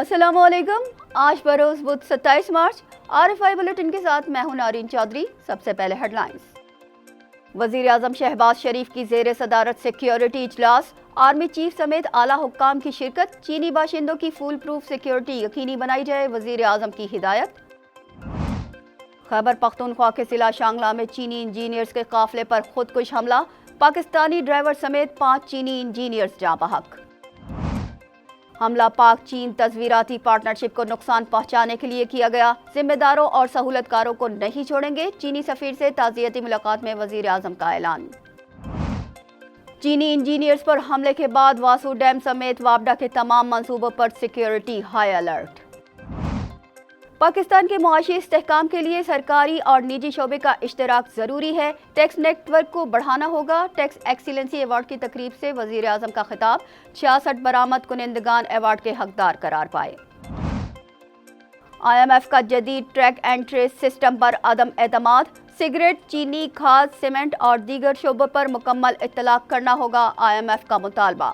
अस्सलाम वालेकुम। आज बरोज बुध 27 मार्च RFI बुलेटिन के साथ मैं हूं नारिन चौधरी। सबसे पहले हेडलाइंस। वजीर आजम शहबाज शरीफ की जेर सदारत सिक्योरिटी इजलास, आर्मी चीफ समेत आला हुक्काम की शिरकत। चीनी बाशिंदों की फुल प्रूफ सिक्योरिटी यकीनी बनाई जाए, वजीर आजम की हिदायत। खैबर पख्तूनख्वा के जिला शांगला में चीनी इंजीनियर्स के काफिले पर खुदकुश हमला, पाकिस्तानी ड्राइवर समेत 5 चीनी इंजीनियर्स जाँ बहक। हमला पाक चीन तस्वीराती पार्टनरशिप को नुकसान पहुंचाने के लिए किया गया, जिम्मेदारों और सहूलतकारों को नहीं छोड़ेंगे। चीनी सफीर से ताज़ियती मुलाकात में वजीर आजम का ऐलान। चीनी इंजीनियर्स पर हमले के बाद वासू डैम समेत वापडा के तमाम मंसूबों पर सिक्योरिटी हाई अलर्ट। पाकिस्तान के मुआशी इस्तेहकाम के लिए सरकारी और निजी शोबे का इश्तराक जरूरी है, टैक्स नेटवर्क को बढ़ाना होगा। टैक्स एक्सीलेंसी अवार्ड की तकरीब से वजीर आजम का खिताब, 66 बरामद कुनिंदगान अवार्ड के हकदार करार पाए। IMF का जदीद ट्रैक एंड ट्रेस सिस्टम पर अदम एतमाद, सिगरेट, चीनी, खाद, सीमेंट और दीगर शोबों पर मुकम्मल इत्तलाक करना होगा, IMF का मुतालबा।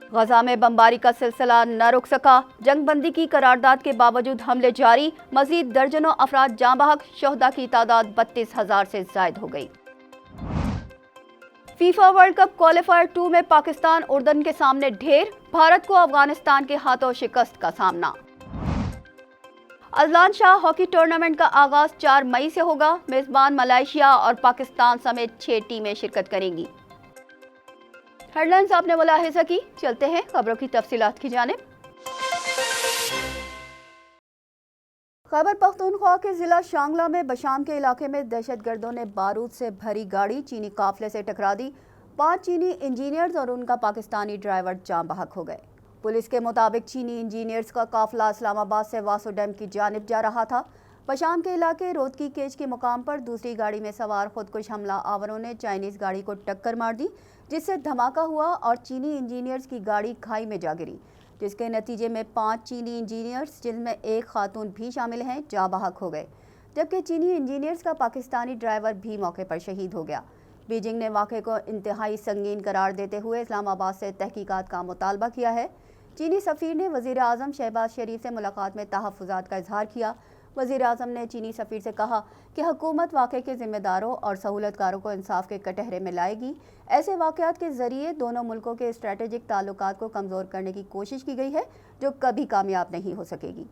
गजा में बमबारी का सिलसिला न रुक सका, जंगबंदी की करारदाद के बावजूद हमले जारी, मजीद दर्जनों अफराद जाँ बहक, शोहदा की तादाद 32,000 से जायद हो गई। फीफा वर्ल्ड कप क्वालिफायर 2 में पाकिस्तान उर्दन के सामने ढेर, भारत को अफगानिस्तान के हाथों शिकस्त का सामना। अजलान शाह हॉकी टूर्नामेंट का आगाज 4 मई से होगा, मेजबान मलेशिया और पाकिस्तान समेत 6 टीमें शिरकत करेंगी। हेडलाइंस आपने मुलाहिजा की, चलते हैं खबरों की तफसीलात की जानिब। खैबर पख्तूनख्वा के जिला शांगला में बशाम के इलाके में दहशतगर्दों ने बारूद से भरी गाड़ी चीनी काफिले से टकरा दी। 5 चीनी इंजीनियर्स और उनका पाकिस्तानी ड्राइवर जाँ बहक हो गए। पुलिस के मुताबिक चीनी इंजीनियर्स का काफिला इस्लामाबाद से वासो डैम की जानिब जा रहा था। बशाम के इलाके रोदकी केज के मुकाम पर दूसरी गाड़ी में सवार खुदकुश हमला आवरों ने चाइनीज गाड़ी को टक्कर मार दी, जिससे धमाका हुआ और चीनी इंजीनियर्स की गाड़ी खाई में जा गिरी, जिसके नतीजे में 5 चीनी इंजीनियर्स, जिनमें एक खातून भी शामिल हैं, जाँ बहक हो गए, जबकि चीनी इंजीनियर्स का पाकिस्तानी ड्राइवर भी मौके पर शहीद हो गया। बीजिंग ने वाक़े को इंतहाई संगीन करार देते हुए इस्लामाबाद से तहकीकात का मुतालबा किया है। चीनी सफ़ीर ने वज़ीर आज़म शहबाज शरीफ से मुलाकात में तहफ़्फ़ुज़ात का इजहार किया। वज़ीर आज़म ने चीनी सफ़ीर से कहा कि हुकूमत वाक़े के ज़िम्मेदारों और सहूलतकारों को इंसाफ के कटहरे में लाएगी। ऐसे वाक़यात के ज़रिए दोनों मुल्कों के स्ट्रेटेजिक ताल्लुकात को कमज़ोर करने की कोशिश की गई है, जो कभी कामयाब नहीं हो सकेगी।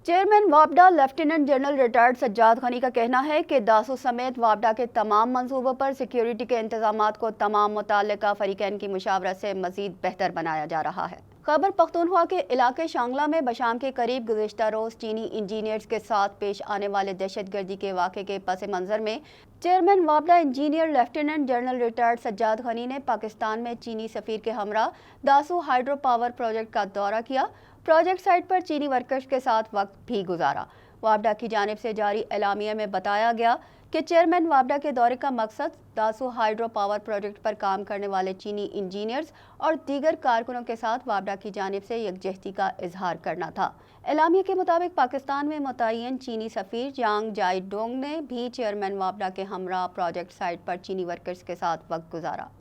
चेयरमैन वापडा lieutenant general retired Sajjad Ghani का कहना है कि दासू समेत वापडा के तमाम मंसूबों पर सिक्योरिटी के इंतजामात को तमाम मुताल्लिका फरीकैन की मुशावरत से मज़ीद बेहतर बनाया जा रहा है। खैबर पख्तूनख्वा के इलाके शांगला में बशाम के करीब गुज़िश्ता रोज़ चीनी इंजीनियर्स के साथ पेश आने वाले दहशतगर्दी के वाक़े के पस मंज़र में चेयरमैन वापडा engineer lieutenant general retired Sajjad Ghani ने पाकिस्तान में चीनी सफ़ीर के हमरा दासू हाइड्रो पावर प्रोजेक्ट का दौरा किया। प्रोजेक्ट साइट पर चीनी वर्कर्स के साथ वक्त भी गुजारा। वापडा की जानिब से जारी एलामिया में बताया गया कि चेयरमैन वापडा के दौरे का मकसद दासू हाइड्रो पावर प्रोजेक्ट पर काम करने वाले चीनी इंजीनियर्स और दीगर कारकुनों के साथ वापडा की जानिब से यकजहती का इजहार करना था। एलामिया के मुताबिक पाकिस्तान में मुतय्यन चीनी सफ़ीर यांग जाई डोंग ने भी चेयरमैन वापडा के हमरा प्रोजेक्ट साइट पर चीनी वर्कर्स के साथ वक्त गुजारा।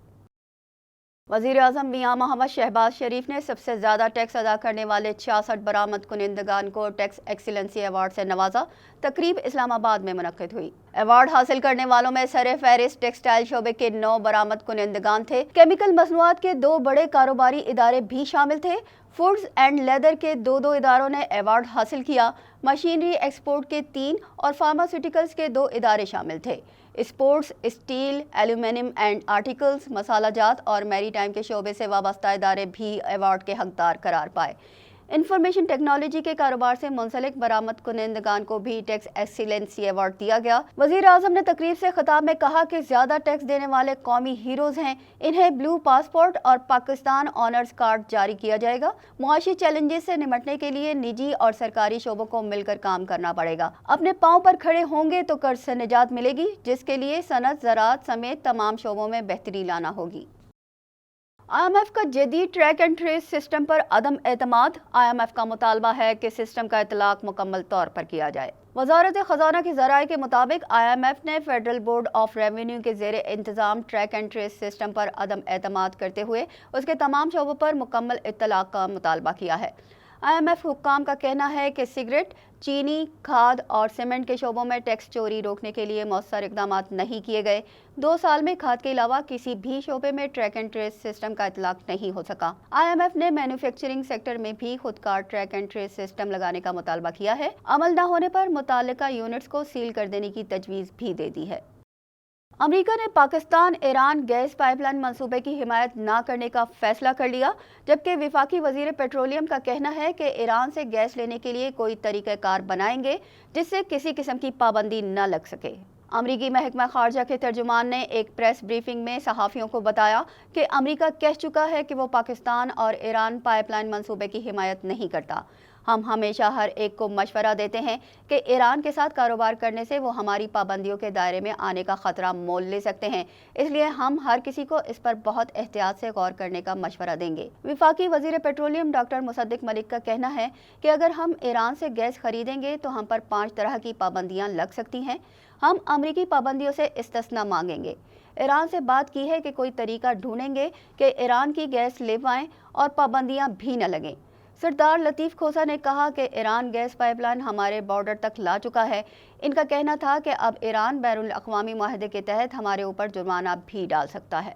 वज़ीर आज़म मियां मोहम्मद शहबाज शरीफ ने सबसे ज़्यादा टैक्स अदा करने वाले 66 बरामद कुनिंदगान को टैक्स एक्सीलेंसी अवार्ड से नवाजा। तकरीब इस्लामाबाद में मुनक्किद हुई। अवार्ड हासिल करने वालों में सरे फहरिस्त टेक्सटाइल शोबे के 9 बरामद कुनिंदगान थे। केमिकल मसनूआत के 2 बड़े कारोबारी इदारे भी शामिल थे। फूड्स एंड लेदर के 2 इदारों ने अवार्ड हासिल किया। मशीनरी एक्सपोर्ट के 3 और फार्मास्यूटिकल्स के 2 इदारे शामिल थे। Sports, steel, aluminium and articles, मसालाजात और मैरीटाइम के शोबे से वाबस्ता इदारे भी अवार्ड के हकदार करार पाए। इंफॉर्मेशन टेक्नोलॉजी के कारोबार से मुंसलिक बरामद कुनिंदगान को भी टैक्स एक्सीलेंसी अवार्ड दिया गया। वज़ीर आज़म ने तकरीब से खिताब में कहा कि ज़्यादा टैक्स देने वाले कौमी हीरोज़ हैं, इन्हें ब्लू पासपोर्ट और पाकिस्तान ऑनर्स कार्ड जारी किया जाएगा। मुआशी चैलेंजेस से निपटने के लिए निजी और सरकारी शोबों को मिलकर काम करना पड़ेगा। अपने पाँव पर खड़े होंगे तो कर्ज से निजात मिलेगी, जिसके लिए सनत, ज़राअत समेत तमाम शोबों में बेहतरी लाना होगी। IMF का जदीद ट्रैक एंड ट्रेस सिस्टम पर अदम एतमाद। IMF का मुतालबा है कि सिस्टम का इतलाक मुकम्मल तौर पर किया जाए। वजारत खजाना के ज़राए के मुताबिक IMF ने फेडरल बोर्ड ऑफ रेवेन्यू के ज़ेरे इंतज़ाम ट्रैक एंड ट्रेस सिस्टम पर अदम एतमाद करते हुए उसके तमाम शोबों पर मुकम्मल इत्तलाक का मुतालबा किया है। IMF हुक्काम का कहना है कि सिगरेट, चीनी, खाद और सीमेंट के शोबों में टैक्स चोरी रोकने के लिए मौसर इकदाम नहीं किए गए। 2 साल में खाद के अलावा किसी भी शोबे में ट्रैक एंड ट्रेस सिस्टम का इतलाक नहीं हो सका। IMF ने मैन्युफैक्चरिंग सेक्टर में भी खुदकार ट्रैक एंड ट्रेस सिस्टम लगाने का मुतालबा किया है। अमल न होने पर मुताल्लिका यूनिट्स को सील कर देने की तजवीज़ भी दे दी है। अमेरिका ने पाकिस्तान ईरान गैस पाइपलाइन मंसूबे की हिमायत न करने का फैसला कर लिया, जबकि वफाकी वजीर पेट्रोलियम का कहना है कि ईरान से गैस लेने के लिए कोई तरीक़ाकार बनाएंगे जिससे किसी किस्म की पाबंदी न लग सके। अमरीकी महकमा खारजा के तर्जुमान ने एक प्रेस ब्रीफिंग में सहाफ़ियों को बताया कि अमरीका कह चुका है कि वो पाकिस्तान और ईरान पाइपलाइन मंसूबे की हिमायत नहीं करता। हम हमेशा हर एक को मशवरा देते हैं कि ईरान के साथ कारोबार करने से वो हमारी पाबंदियों के दायरे में आने का ख़तरा मोल ले सकते हैं, इसलिए हम हर किसी को इस पर बहुत एहतियात से गौर करने का मशवरा देंगे। वफाकी वज़ीर पेट्रोलियम डॉक्टर मुसद्दिक मलिक का कहना है कि अगर हम ईरान से गैस खरीदेंगे तो हम पर 5 तरह की पाबंदियाँ लग सकती हैं। हम अमरीकी पाबंदियों से इस्तिस्ना मांगेंगे। ईरान से बात की है कि कोई तरीका ढूंढेंगे कि ईरान की गैस ले पाएँ और पाबंदियाँ भी न लगें। सरदार लतीफ़ खोसा ने कहा कि ईरान गैस पाइपलाइन हमारे बॉर्डर तक ला चुका है। इनका कहना था कि अब ईरान बैनुल अक़वामी मुआहदे के तहत हमारे ऊपर जुर्माना भी डाल सकता है।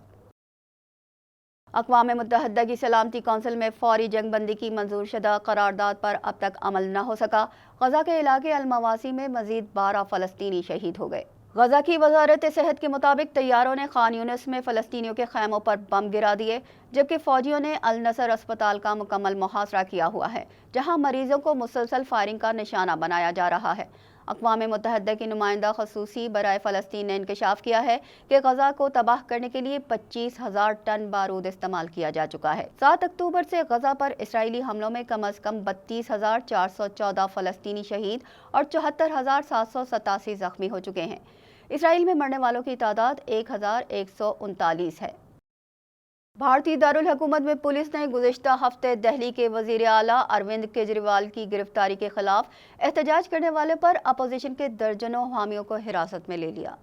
अक़वाम मुत्तहिदा की सलामती कौंसिल में फौरी जंग बंदी की मंजूर शुदा करारदाद पर अब तक अमल न हो सका। गज़ा के इलाके अल-मवासी में मज़ीद 12 फ़लस्तीनी शहीद हो गए। गज़ा की वजारत सेहत के मुताबिक तैयारों ने खान यूनिस में फ़लस्तीनियों के खैमों पर बम गिरा दिए, जबकि फ़ौजियों ने अल नसर अस्पताल का मुकम्मल मुहासरा किया हुआ है, जहां मरीजों को मुसलसल फायरिंग का निशाना बनाया जा रहा है। अक़वाम मुत्तहिदा की नुमाइंदा ख़ुसूसी बराए फ़लस्तीन ने इंकशाफ किया है कि गज़ा को तबाह करने के लिए 25,000 टन बारूद इस्तेमाल किया जा चुका है। 7 अक्टूबर से गज़ा पर इसराइली हमलों में कम अज़ कम 32,414 फ़लस्तीनी शहीद और 74,787 ज़ख्मी हो चुके हैं। इसराइल में मरने वालों की तादाद 1,139 है। भारतीय दारुल हुकूमत में पुलिस ने गुज़िश्ता हफ्ते दिल्ली के वज़ीर आला अरविंद केजरीवाल की गिरफ्तारी के खिलाफ एहतजाज करने वाले पर अपोजिशन के दर्जनों हामियों को हिरासत में ले लिया।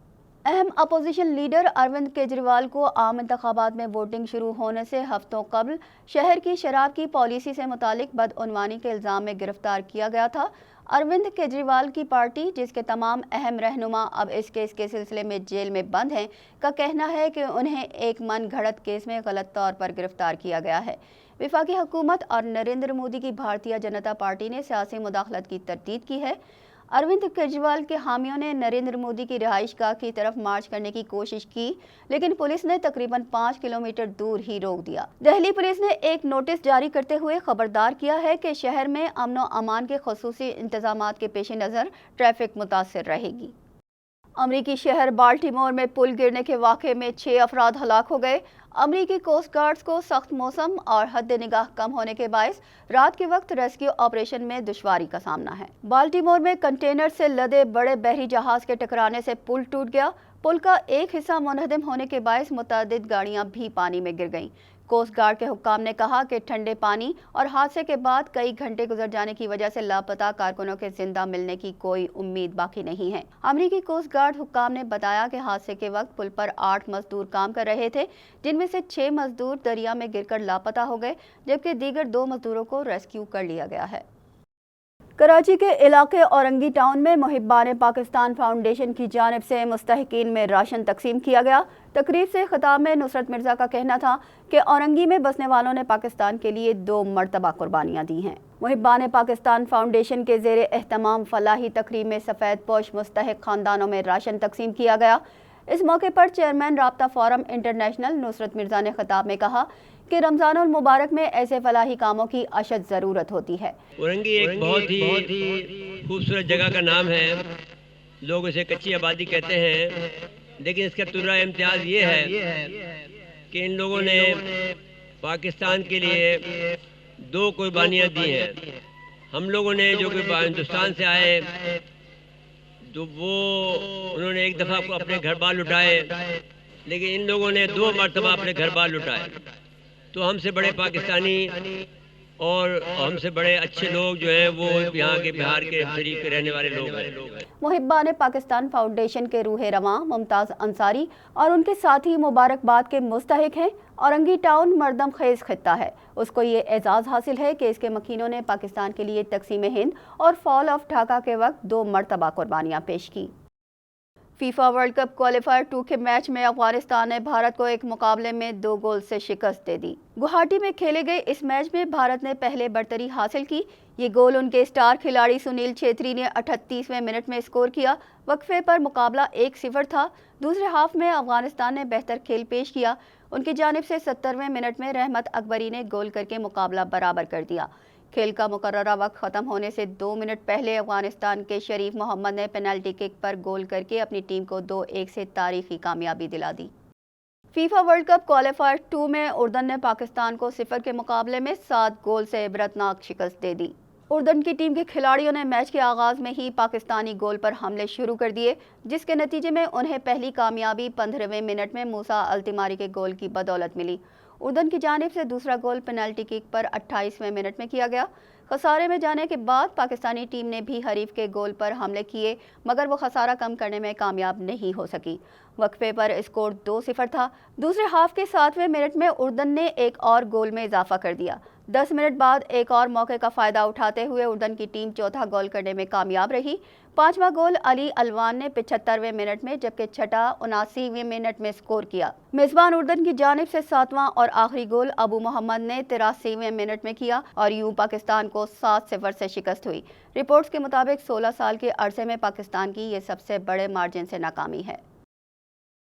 अहम अपोजिशन लीडर अरविंद केजरीवाल को आम इंतखाबात में वोटिंग शुरू होने से हफ्तों कबल शहर की शराब की पॉलिसी से मुतालिक बदउनवानी के इल्ज़ाम में गिरफ्तार किया गया था। अरविंद केजरीवाल की पार्टी, जिसके तमाम अहम रहनुमा अब इस केस के सिलसिले में जेल में बंद हैं, का कहना है कि उन्हें एक मन घड़त केस में गलत तौर पर गिरफ्तार किया गया है। वफाकी हुकूमत और नरेंद्र मोदी की भारतीय जनता पार्टी ने सियासी मुदाखलत की तरदीद की है। अरविंद केजरीवाल के हामियों ने नरेंद्र मोदी की रिहाइशगाह की तरफ मार्च करने की कोशिश की, लेकिन पुलिस ने तकरीबन 5 किलोमीटर दूर ही रोक दिया। दिल्ली पुलिस ने एक नोटिस जारी करते हुए खबरदार किया है कि शहर में अमन व अमान के खुसूसी इंतजामात के पेश नज़र ट्रैफिक मुतासिर रहेगी। अमरीकी शहर बाल्टीमोर में पुल गिरने के वाक़े में 6 अफराद हलाक हो गए। अमरीकी कोस्ट गार्ड्स को सख्त मौसम और हद निगाह कम होने के बायस रात के वक्त रेस्क्यू ऑपरेशन में दुश्वारी का सामना है। बाल्टीमोर में कंटेनर से लदे बड़े बहरी जहाज के टकराने से पुल टूट गया। पुल का एक हिस्सा मुनहदम होने के बायस मुतअद्दिद गाड़ियां भी पानी में गिर गईं। कोस्ट गार्ड के हुक्काम ने कहा कि ठंडे पानी और हादसे के बाद कई घंटे गुजर जाने की वजह से लापता कारकुनों के जिंदा मिलने की कोई उम्मीद बाकी नहीं है। अमरीकी कोस्ट गार्ड हुक्काम ने बताया कि हादसे के वक्त पुल पर 8 मजदूर काम कर रहे थे, जिनमें से 6 मजदूर दरिया में गिरकर लापता हो गए, जबकि दीगर 2 मजदूरों को रेस्क्यू कर लिया गया है। कराची के इलाके औरंगी टाउन में मुहिब्बान पाकिस्तान फाउंडेशन की जानिब से मुस्तहिकीन में राशन तकसीम किया गया। तकरीब से खिताब में नुसरत मिर्ज़ा का कहना था कि औरंगी में बसने वालों ने पाकिस्तान के लिए 2 मरतबा कुर्बानियाँ दी हैं। मुहिब्बान पाकिस्तान फाउंडेशन के ज़ेरे एहतमाम फलाही तकरीब में सफ़ेद पोश मुस्तहिक ख़ानदानों में राशन तकसीम किया गया। इस मौके पर चेयरमैन राब्ता फोरम इंटरनेशनल नुसरत मिर्ज़ा ने खिताब में कहा कि रमज़ानुल मुबारक में ऐसे फलाही कामों की अशद ज़रूरत होती है। औरंगी एक बहुत ही खूबसूरत जगह का नाम है। लोग इसे कच्ची आबादी कहते हैं, लेकिन इसका तुर्रा इम्तियाज़ ये है कि इन लोगों ने पाकिस्तान के लिए 2 कुर्बानियाँ दी हैं। हम लोगों ने जो कि हिंदुस्तान से आए तो वो उन्होंने एक दफ़ा अपने घर बार लुटाए, लेकिन इन लोगों ने 2 मरतबा अपने घर बार लुटाए। तो हमसे बड़े पाकिस्तानी اور ہم سے بڑے اچھے لوگ جو ہیں وہ یہاں کے بہار کے شریف رہنے والے لوگ ہیں۔ محبان پاکستان فاؤنڈیشن کے روح رواں ممتاز انصاری اور ان کے ساتھی مبارکباد کے مستحق ہیں۔ اورنگی ٹاؤن مردم خیز خطہ ہے، اس کو یہ اعزاز حاصل ہے کہ اس کے مکینوں نے پاکستان کے لیے تقسیم ہند اور فال آف ڈھاکہ کے وقت 2 مرتبہ قربانیاں پیش کی۔ فیفا ورلڈ کپ کوالیفائر 2 کے میچ میں افغانستان نے بھارت کو ایک مقابلے میں 2 گول سے شکست دے دی۔ گوہاٹی میں کھیلے گئے اس میچ میں بھارت نے پہلے برتری حاصل کی۔ یہ گول ان کے اسٹار کھلاڑی سنیل چھیتری نے 38ویں منٹ میں اسکور کیا۔ وقفے پر مقابلہ 1-0 تھا۔ دوسرے ہاف میں افغانستان نے بہتر کھیل پیش کیا۔ ان کی جانب سے 70ویں منٹ میں رحمت اکبری نے گول کر کے مقابلہ برابر کر دیا۔ کھیل کا مقررہ وقت ختم ہونے سے 2 منٹ پہلے افغانستان کے شریف محمد نے پینلٹی کک پر گول کر کے اپنی ٹیم کو 2-1 سے تاریخی کامیابی دلا دی۔ فیفا ورلڈ کپ کوالیفائر 2 میں اردن نے پاکستان کو 0 کے مقابلے میں 7 گول سے عبرتناک شکست دے دی۔ اردن کی ٹیم کے کھلاڑیوں نے میچ کے آغاز میں ہی پاکستانی گول پر حملے شروع کر دیے، جس کے نتیجے میں انہیں پہلی کامیابی 15ویں منٹ میں موسیٰ التماری کے گول کی بدولت ملی۔ اردن کی جانب سے دوسرا گول پینلٹی کک پر 28ویں منٹ میں کیا گیا۔ خسارے میں جانے کے بعد پاکستانی ٹیم نے بھی حریف کے گول پر حملے کیے، مگر وہ خسارہ کم کرنے میں کامیاب نہیں ہو سکی۔ وقفے پر اسکور 2-0 تھا۔ دوسرے ہاف کے 7ویں منٹ میں اردن نے ایک اور گول میں اضافہ کر دیا۔ 10 منٹ بعد ایک اور موقع کا فائدہ اٹھاتے ہوئے اردن کی ٹیم چوتھا گول کرنے میں کامیاب رہی۔ 5واں گول علی الوان نے 75ویں منٹ میں جبکہ چھٹا 79ویں منٹ میں اسکور کیا۔ میزبان اردن کی جانب سے 7واں اور آخری گول ابو محمد نے 83ویں منٹ میں کیا اور یوں پاکستان کو 7-0 سے شکست ہوئی۔ رپورٹس کے مطابق 16 سال کے عرصے میں پاکستان کی یہ سب سے بڑے مارجن سے ناکامی ہے۔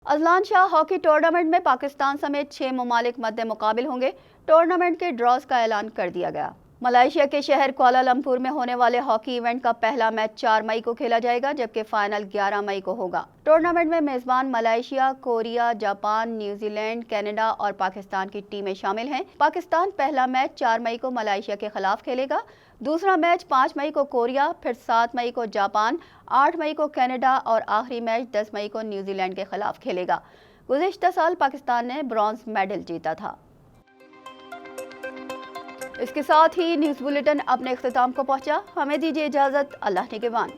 اذلان شاہ ہاکی ٹورنامنٹ میں پاکستان سمیت 6 ممالک مد مقابل ہوں گے۔ ٹورنامنٹ کے ڈراز کا اعلان کر دیا گیا۔ ملائیشیا کے شہر کوالالمپور میں ہونے والے ہاکی ایونٹ کا پہلا میچ 4 مئی کو کھیلا جائے گا، جبکہ فائنل 11 مئی کو ہوگا۔ ٹورنامنٹ میں میزبان Malaysia, Korea, Japan, New Zealand, Canada اور پاکستان کی ٹیمیں شامل ہیں۔ پاکستان پہلا میچ 4 مئی کو ملائیشیا کے خلاف کھیلے گا، دوسرا میچ 5 مئی کو کوریا، پھر 7 مئی کو جاپان، 8 مئی کو کینیڈا اور آخری میچ 10 مئی کو نیوزی لینڈ کے خلاف کھیلے گا۔ گزشتہ سال پاکستان نے برونز میڈل جیتا تھا۔ اس کے ساتھ ہی نیوز بلیٹن اپنے اختتام کو پہنچا۔ ہمیں دیجیے اجازت۔ اللہ نگہبان۔